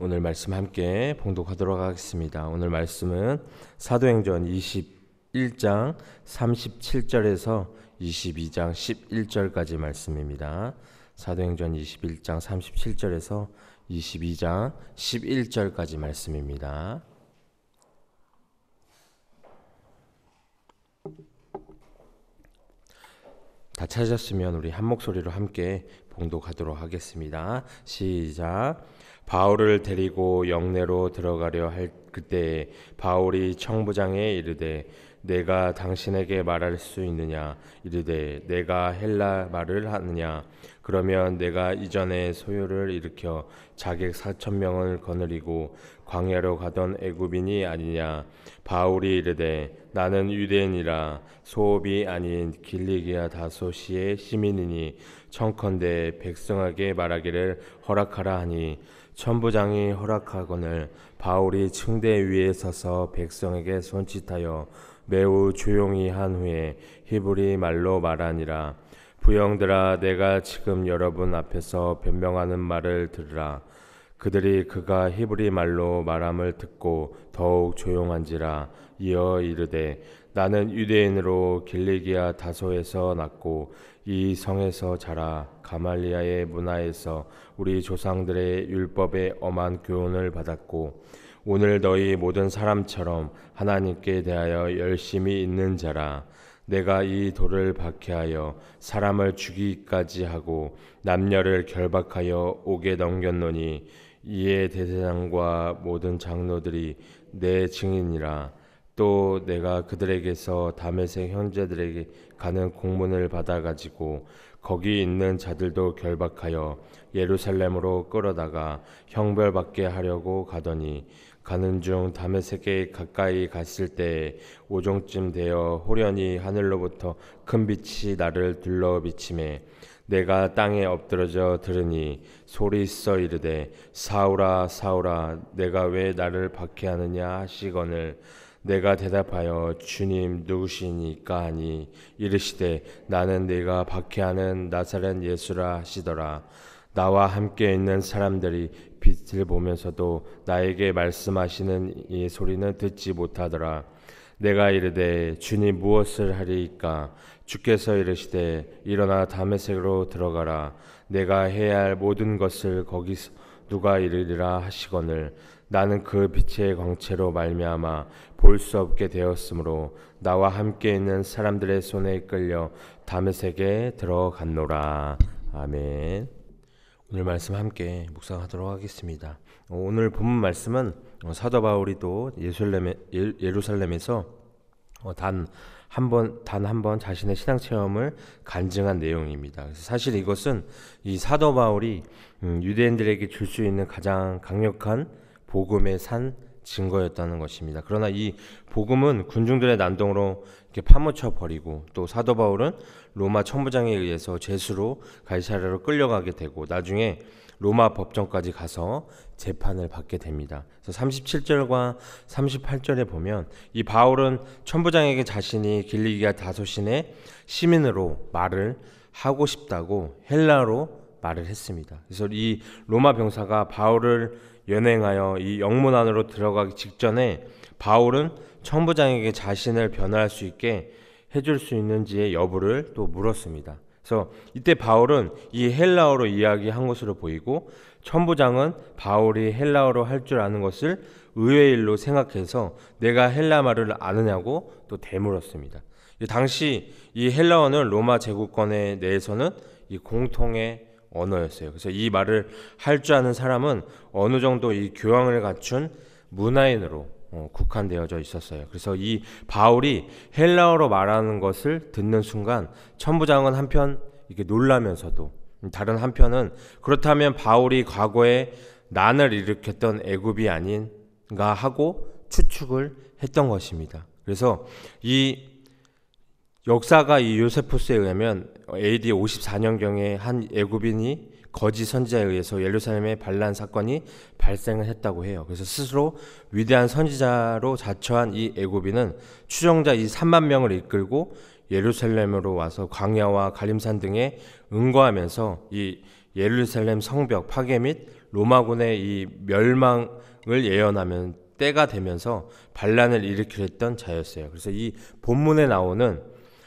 오늘 말씀 함께 봉독하도록 하겠습니다. 오늘 말씀은 사도행전 21장 37절에서 22장 11절까지 말씀입니다. 사도행전 21장 37절에서 22장 11절까지 말씀입니다. 다 찾으셨으면 우리 한 목소리로 함께 봉독하도록 하겠습니다. 시작. 바울을 데리고 영내로 들어가려 할 그때 바울이 청부장에 이르되 내가 당신에게 말할 수 있느냐? 이르되 내가 헬라 말을 하느냐? 그러면 내가 이전에 소요를 일으켜 자객 4,000명을 거느리고 광야로 가던 애굽인이 아니냐? 바울이 이르되 나는 유대인이라 소읍이 아닌 길리기아 다소시의 시민이니 청컨대 백성에게 말하기를 허락하라 하니 천부장이 허락하거늘 바울이 층대 위에 서서 백성에게 손짓하여 매우 조용히 한 후에 히브리 말로 말하니라. 부형들아, 내가 지금 여러분 앞에서 변명하는 말을 들으라. 그들이 그가 히브리 말로 말함을 듣고 더욱 조용한지라. 이어 이르되 나는 유대인으로 길리기아 다소에서 났고 이 성에서 자라 가말리아의 문화에서 우리 조상들의 율법에 엄한 교훈을 받았고 오늘 너희 모든 사람처럼 하나님께 대하여 열심히 있는 자라. 내가 이 돌을 박해하여 사람을 죽이기까지 하고 남녀를 결박하여 옥에 넘겼노니 이에 대제사장과 모든 장로들이 내 증인이라. 또 내가 그들에게서 다메섹 형제들에게 가는 공문을 받아가지고 거기 있는 자들도 결박하여 예루살렘으로 끌어다가 형벌받게 하려고 가더니 가는 중 다메섹에 가까이 갔을 때 오종쯤 되어 호련히 하늘로부터 큰 빛이 나를 둘러 비치매 내가 땅에 엎드러져 들으니 소리 있어 이르되 사울아 사울아 내가 왜 나를 박해하느냐 하시거늘 내가 대답하여 주님 누구시니까 하니 이르시되 나는 네가 박해하는 나사렛 예수라 하시더라. 나와 함께 있는 사람들이 빛을 보면서도 나에게 말씀하시는 이 소리는 듣지 못하더라. 내가 이르되 주님 무엇을 하리이까? 주께서 이르시되 일어나 다메섹으로 들어가라. 내가 해야 할 모든 것을 거기서 누가 이르리라 하시거늘 나는 그 빛의 광채로 말미암아 볼 수 없게 되었으므로 나와 함께 있는 사람들의 손에 끌려 다메섹에 들어갔노라. 아멘. 오늘 말씀 함께 묵상하도록 하겠습니다. 오늘 본문 말씀은 사도 바울이 또 예루살렘에서 단 한 번 자신의 신앙 체험을 간증한 내용입니다. 그래서 사실 이것은 이 사도 바울이 유대인들에게 줄 수 있는 가장 강력한 복음의 산 증거였다는 것입니다. 그러나 이 복음은 군중들의 난동으로 이렇게 파묻혀 버리고 또 사도 바울은 로마 천부장에 의해서 죄수로 가이사랴로 끌려가게 되고 나중에 로마 법정까지 가서 재판을 받게 됩니다. 그래서 37절과 38절에 보면 이 바울은 천부장에게 자신이 길리기아 다소신의 시민으로 말을 하고 싶다고 헬라어로 말을 했습니다. 그래서 이 로마 병사가 바울을 연행하여 이 영문 안으로 들어가기 직전에 바울은 천부장에게 자신을 변호할 수 있게 해줄 수 있는지의 여부를 또 물었습니다. 그래서 이때 바울은 이 헬라어로 이야기한 것으로 보이고 천부장은 바울이 헬라어로 할 줄 아는 것을 의외의 일로 생각해서 내가 헬라 말을 아느냐고 또 되물었습니다. 당시 이 헬라어는 로마 제국권에 내에서는 이 공통의 언어였어요. 그래서 이 말을 할 줄 아는 사람은 어느 정도 이 교양을 갖춘 문화인으로 국한되어져 있었어요. 그래서 이 바울이 헬라어로 말하는 것을 듣는 순간 천부장은 한편 이렇게 놀라면서도 다른 한편은 그렇다면 바울이 과거에 난을 일으켰던 애굽이 아닌가 하고 추측을 했던 것입니다. 그래서 이 역사가 이 요세푸스에 의하면 AD 54년경에 한 애굽인이 거짓 선지자에 의해서 예루살렘에 반란 사건이 발생을 했다고 해요. 그래서 스스로 위대한 선지자로 자처한 이 애굽인은 추종자 이 3만 명을 이끌고 예루살렘으로 와서 광야와 갈림산 등에 응거하면서 이 예루살렘 성벽 파괴 및 로마군의 이 멸망을 예언하면 때가 되면서 반란을 일으키려 했던 자였어요. 그래서 이 본문에 나오는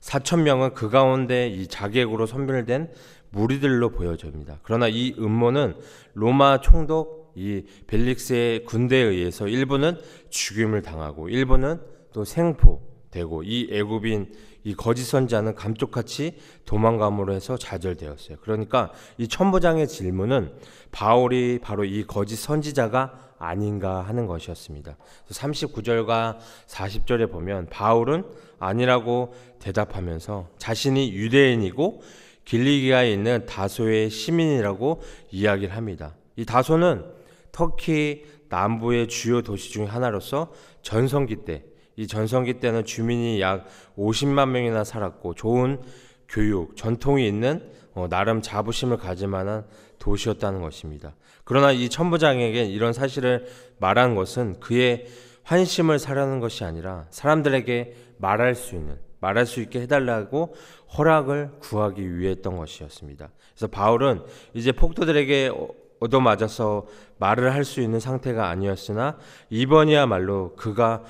4,000명은 그 가운데 이 자객으로 선별된 무리들로 보여집니다. 그러나 이 음모는 로마 총독 이 벨릭스의 군대에 의해서 일부는 죽임을 당하고 일부는 또 생포되고 이 애굽인 이 거짓 선지자는 감쪽같이 도망감으로 해서 좌절되었어요. 그러니까 이 천부장의 질문은 바울이 바로 이 거짓 선지자가 아닌가 하는 것이었습니다. 39절과 40절에 보면 바울은 아니라고 대답하면서 자신이 유대인이고 길리기아에 있는 다소의 시민이라고 이야기를 합니다. 이 다소는 터키 남부의 주요 도시 중 하나로서 전성기 때, 이 전성기 때는 주민이 약 50만 명이나 살았고 좋은 교육, 전통이 있는 나름 자부심을 가질 만한 도시였다는 것입니다. 그러나 이 천부장에게 이런 사실을 말한 것은 그의 환심을 사려는 것이 아니라 사람들에게 말할 수 있게 해달라고 허락을 구하기 위했던 것이었습니다. 그래서 바울은 이제 폭도들에게 얻어맞아서 말을 할 수 있는 상태가 아니었으나 이번이야말로 그가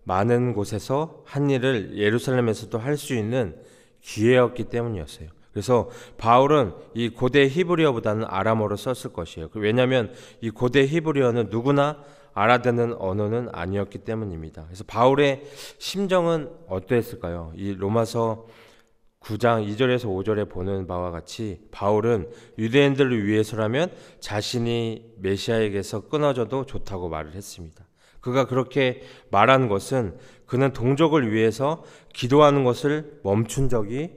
많은 곳에서 한 일을 예루살렘에서도 할 수 있는 기회였기 때문이었어요. 그래서 바울은 이 고대 히브리어보다는 아람어로 썼을 것이에요. 왜냐하면 이 고대 히브리어는 누구나 알아듣는 언어는 아니었기 때문입니다. 그래서 바울의 심정은 어떠했을까요? 이 로마서 9장 2절에서 5절에 보는 바와 같이 바울은 유대인들을 위해서라면 자신이 메시아에게서 끊어져도 좋다고 말을 했습니다. 그가 그렇게 말한 것은 그는 동족을 위해서 기도하는 것을 멈춘 적이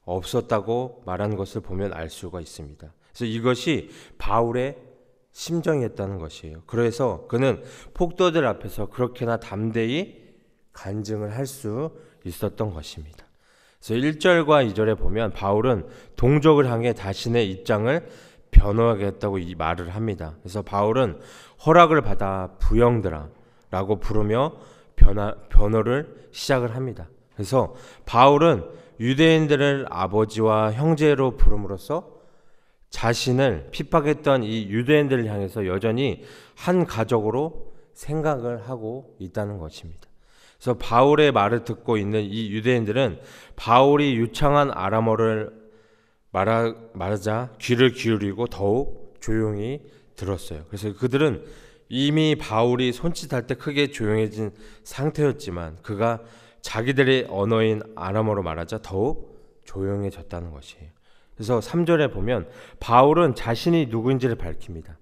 없었다고 말한 것을 보면 알 수가 있습니다. 그래서 이것이 바울의 심정이었다는 것이에요. 그래서 그는 폭도들 앞에서 그렇게나 담대히 간증을 할 수 있었던 것입니다. 그래서 1절과 2절에 보면 바울은 동족을 향해 자신의 입장을 변호하겠다고 이 말을 합니다. 그래서 바울은 허락을 받아 부형들아 라고 부르며 변호를 시작을 합니다. 그래서 바울은 유대인들을 아버지와 형제로 부름으로써 자신을 핍박했던 이 유대인들을 향해서 여전히 한 가족으로 생각을 하고 있다는 것입니다. 그래서 바울의 말을 듣고 있는 이 유대인들은 바울이 유창한 아람어를 말하자 귀를 기울이고 더욱 조용히 들었어요. 그래서 그들은 이미 바울이 손짓할 때 크게 조용해진 상태였지만 그가 자기들의 언어인 아람어로 말하자 더욱 조용해졌다는 것이에요. 그래서 3절에 보면 바울은 자신이 누구인지를 밝힙니다.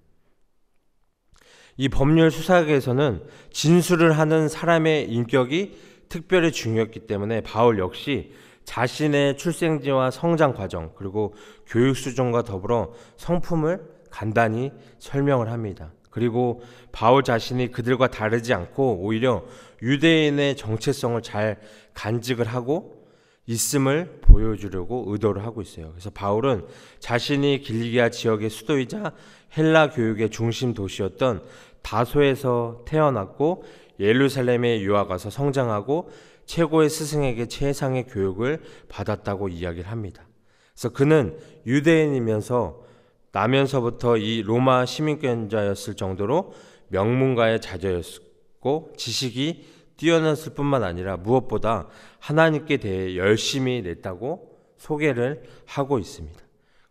이 법률 수사에서는 진술을 하는 사람의 인격이 특별히 중요했기 때문에 바울 역시 자신의 출생지와 성장 과정 그리고 교육 수준과 더불어 성품을 간단히 설명을 합니다. 그리고 바울 자신이 그들과 다르지 않고 오히려 유대인의 정체성을 잘 간직을 하고 있음을 보여주려고 의도를 하고 있어요. 그래서 바울은 자신이 길리기아 지역의 수도이자 헬라 교육의 중심 도시였던 다소에서 태어났고 예루살렘에 유학 가서 성장하고 최고의 스승에게 최상의 교육을 받았다고 이야기를 합니다. 그래서 그는 유대인이면서 나면서부터 이 로마 시민권자였을 정도로 명문가의 자녀였고 지식이 뛰어났을 뿐만 아니라 무엇보다 하나님께 대해 열심히 냈다고 소개를 하고 있습니다.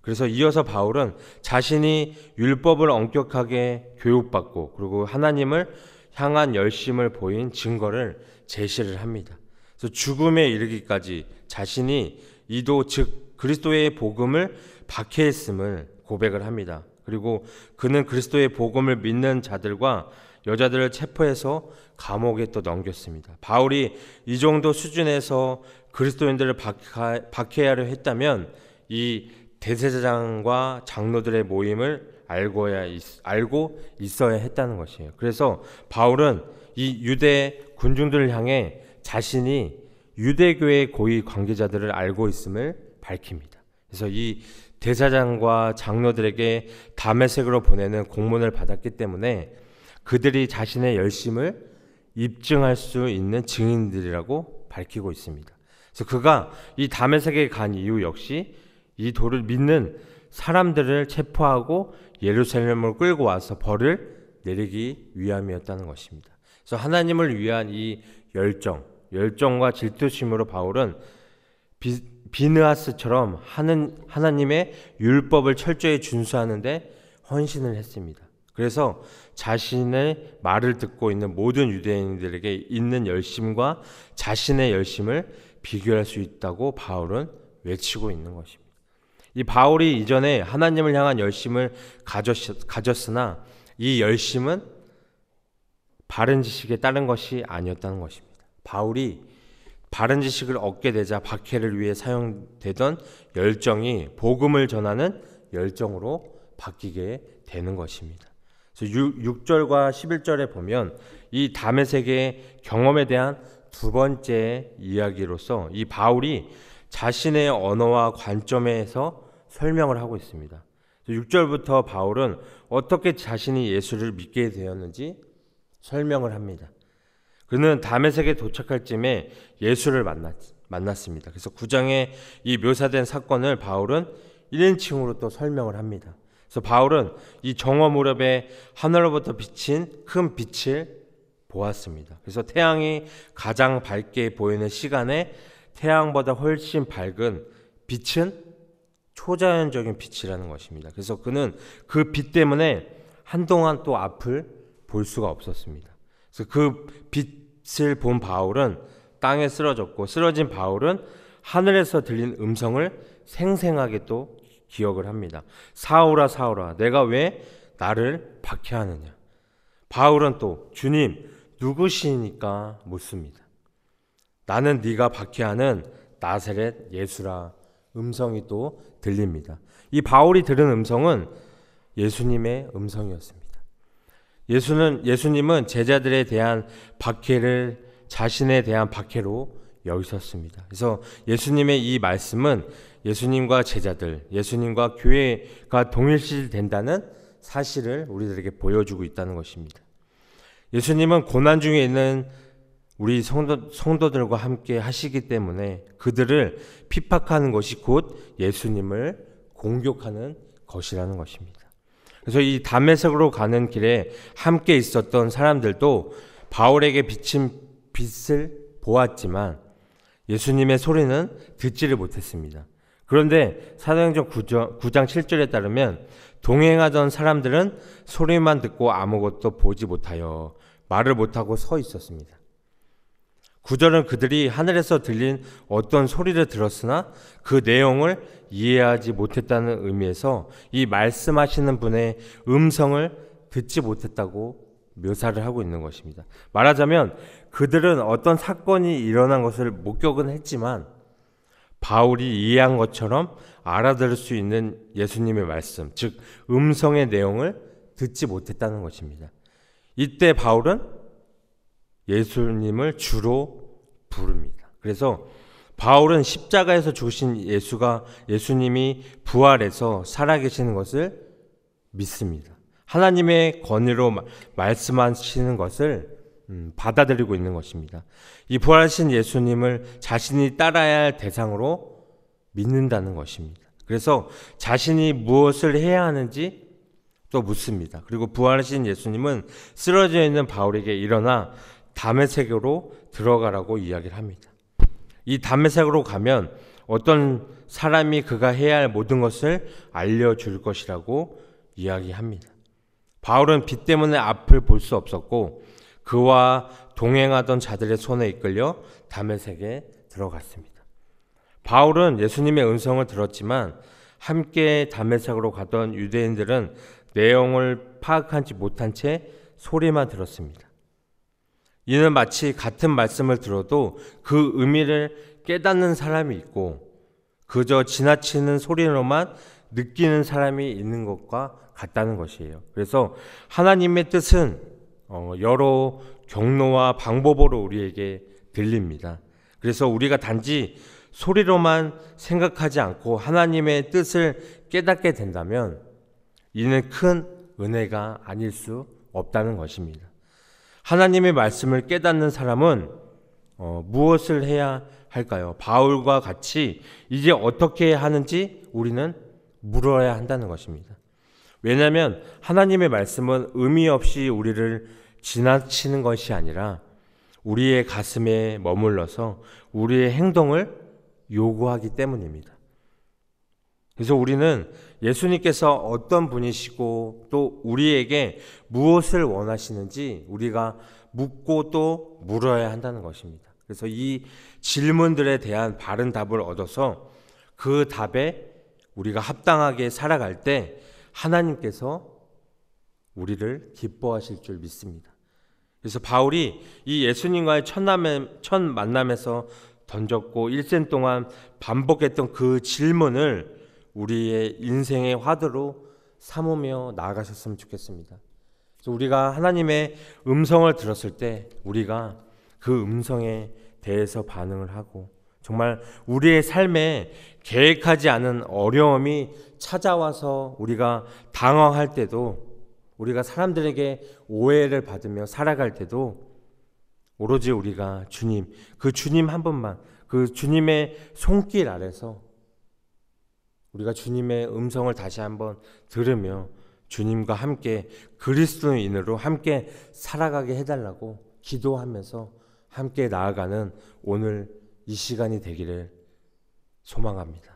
그래서 이어서 바울은 자신이 율법을 엄격하게 교육받고 그리고 하나님을 향한 열심을 보인 증거를 제시를 합니다. 그래서 죽음에 이르기까지 자신이 이도 즉 그리스도의 복음을 박해했음을 고백을 합니다. 그리고 그는 그리스도의 복음을 믿는 자들과 여자들을 체포해서 감옥에 또 넘겼습니다. 바울이 이 정도 수준에서 그리스도인들을 박해하려 했다면 이 대제사장과 장로들의 모임을 알고 있어야 했다는 것이에요. 그래서 바울은 이 유대 군중들을 향해 자신이 유대교의 고위 관계자들을 알고 있음을 밝힙니다. 그래서 이 대사장과 장로들에게 다메섹으로 보내는 공문을 받았기 때문에 그들이 자신의 열심을 입증할 수 있는 증인들이라고 밝히고 있습니다. 그래서 그가 이 다메섹에 간 이유 역시 이 도를 믿는 사람들을 체포하고 예루살렘으로 끌고 와서 벌을 내리기 위함이었다는 것입니다. 그래서 하나님을 위한 이 열정과 질투심으로 바울은 비느하스처럼 하나님의 율법을 철저히 준수하는데 헌신을 했습니다. 그래서 자신의 말을 듣고 있는 모든 유대인들에게 있는 열심과 자신의 열심을 비교할 수 있다고 바울은 외치고 있는 것입니다. 이 바울이 이전에 하나님을 향한 열심을 가졌으나 이 열심은 바른 지식에 따른 것이 아니었다는 것입니다. 바울이 바른 지식을 얻게 되자 박해를 위해 사용되던 열정이 복음을 전하는 열정으로 바뀌게 되는 것입니다. 그래서 6절과 11절에 보면 이 다메섹의 경험에 대한 두 번째 이야기로서 이 바울이 자신의 언어와 관점에서 설명을 하고 있습니다. 6절부터 바울은 어떻게 자신이 예수를 믿게 되었는지 설명을 합니다. 그는 다메섹에 도착할 쯤에 예수를 만났습니다. 그래서 9장에 이 묘사된 사건을 바울은 1인칭으로 또 설명을 합니다. 그래서 바울은 이 정오 무렵에 하늘로부터 비친 큰 빛을 보았습니다. 그래서 태양이 가장 밝게 보이는 시간에 태양보다 훨씬 밝은 빛은 초자연적인 빛이라는 것입니다. 그래서 그는 그 빛 때문에 한동안 또 앞을 볼 수가 없었습니다. 그래서 그 빛을 본 바울은 땅에 쓰러졌고, 쓰러진 바울은 하늘에서 들린 음성을 생생하게 또 기억을 합니다. 사울아 사울아 내가 왜 나를 박해하느냐. 바울은 또 주님 누구시니까 묻습니다. 나는 네가 박해하는 나사렛 예수라. 음성이 또 들립니다. 이 바울이 들은 음성은 예수님의 음성이었습니다. 예수님은 제자들에 대한 박해를 자신에 대한 박해로 여기셨습니다. 그래서 예수님의 이 말씀은 예수님과 제자들, 예수님과 교회가 동일시된다는 사실을 우리들에게 보여주고 있다는 것입니다. 예수님은 고난 중에 있는 우리 성도들과 함께 하시기 때문에 그들을 핍박하는 것이 곧 예수님을 공격하는 것이라는 것입니다. 그래서 이 다메섹으로 가는 길에 함께 있었던 사람들도 바울에게 비친 빛을 보았지만 예수님의 소리는 듣지를 못했습니다. 그런데 사도행전 9장 7절에 따르면 동행하던 사람들은 소리만 듣고 아무것도 보지 못하여 말을 못하고 서 있었습니다. 9절은 그들이 하늘에서 들린 어떤 소리를 들었으나 그 내용을 이해하지 못했다는 의미에서 이 말씀하시는 분의 음성을 듣지 못했다고 묘사를 하고 있는 것입니다. 말하자면 그들은 어떤 사건이 일어난 것을 목격은 했지만 바울이 이해한 것처럼 알아들을 수 있는 예수님의 말씀, 즉 음성의 내용을 듣지 못했다는 것입니다. 이때 바울은 예수님을 주로 부릅니다. 그래서 바울은 십자가에서 죽으신 예수님이 부활해서 살아계시는 것을 믿습니다. 하나님의 권위로 말씀하시는 것을 받아들이고 있는 것입니다. 이 부활하신 예수님을 자신이 따라야 할 대상으로 믿는다는 것입니다. 그래서 자신이 무엇을 해야 하는지 또 묻습니다. 그리고 부활하신 예수님은 쓰러져 있는 바울에게 일어나 다메섹으로 들어가라고 이야기를 합니다. 이 다메섹으로 가면 어떤 사람이 그가 해야 할 모든 것을 알려줄 것이라고 이야기합니다. 바울은 빛 때문에 앞을 볼 수 없었고 그와 동행하던 자들의 손에 이끌려 다메섹에 들어갔습니다. 바울은 예수님의 음성을 들었지만 함께 다메섹으로 가던 유대인들은 내용을 파악하지 못한 채 소리만 들었습니다. 이는 마치 같은 말씀을 들어도 그 의미를 깨닫는 사람이 있고 그저 지나치는 소리로만 느끼는 사람이 있는 것과 같다는 것이에요. 그래서 하나님의 뜻은 여러 경로와 방법으로 우리에게 들립니다. 그래서 우리가 단지 소리로만 생각하지 않고 하나님의 뜻을 깨닫게 된다면 이는 큰 은혜가 아닐 수 없다는 것입니다. 하나님의 말씀을 깨닫는 사람은 무엇을 해야 할까요? 바울과 같이 이제 어떻게 하는지 우리는 물어야 한다는 것입니다. 왜냐하면 하나님의 말씀은 의미 없이 우리를 지나치는 것이 아니라 우리의 가슴에 머물러서 우리의 행동을 요구하기 때문입니다. 그래서 우리는 예수님께서 어떤 분이시고 또 우리에게 무엇을 원하시는지 우리가 묻고 또 물어야 한다는 것입니다. 그래서 이 질문들에 대한 바른 답을 얻어서 그 답에 우리가 합당하게 살아갈 때 하나님께서 우리를 기뻐하실 줄 믿습니다. 그래서 바울이 이 예수님과의 첫 만남에서 던졌고 일생 동안 반복했던 그 질문을 우리의 인생의 화두로 삼으며 나아가셨으면 좋겠습니다. 그래서 우리가 하나님의 음성을 들었을 때 우리가 그 음성에 대해서 반응을 하고 정말 우리의 삶에 계획하지 않은 어려움이 찾아와서 우리가 당황할 때도 우리가 사람들에게 오해를 받으며 살아갈 때도 오로지 우리가 주님, 그 주님 한 분만, 그 주님의 손길 아래서 우리가 주님의 음성을 다시 한번 들으며 주님과 함께 그리스도인으로 함께 살아가게 해달라고 기도하면서 함께 나아가는 오늘 이 시간이 되기를 소망합니다.